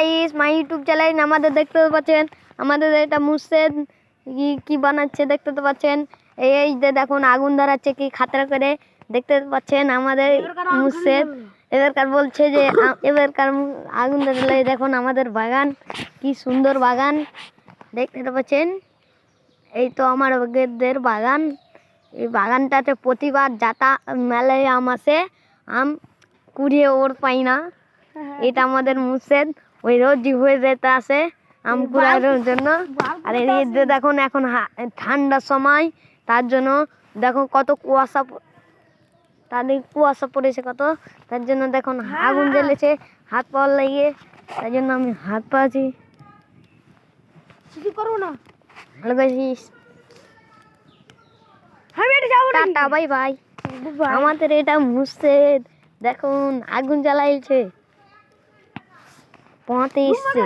Guys, my YouTube channel. আমাদের দেখতে পাচ্ছেন, আমাদের এটা মুর্শেদ কি বানাচ্ছে দেখতে তো পাচ্ছেন। এই যে দেখুন আগুন ধরাচ্ছে কি খাতরা করে, দেখতে পাচ্ছেন আমাদের মুর্শেদ। এবারকার বলছে যে এবারকার আগুন ধরলে দেখুন আমাদের বাগান কি সুন্দর বাগান দেখতে তো পাচ্ছেন। এই তো আমার ওদের বাগান। এই বাগানটাতে প্রতিবার যাতা মেলায় আম আসে, আম কুড়িয়ে ওর পাই না। এটা আমাদের মুর্শেদ ওই রোজই হয়ে যেতে আসে আম কুড়ানোর জন্য। আর এই যে দেখুন এখন ঠান্ডার সময়, তার জন্য দেখো কত কুয়াশা, তাদের কুয়াশা পড়েছে কত, তার জন্য দেখুন আগুন জ্বেলেছে হাত পাওয়ার লাগিয়ে, তার জন্য আমি হাত পাচ্ছি। কিছু করবো না। ভালো করেছিস। Tata, bye bye. আমাদের এটা মুর্শেদ দেখুন আগুন জ্বালাইছে, পৌঁতে এসছে।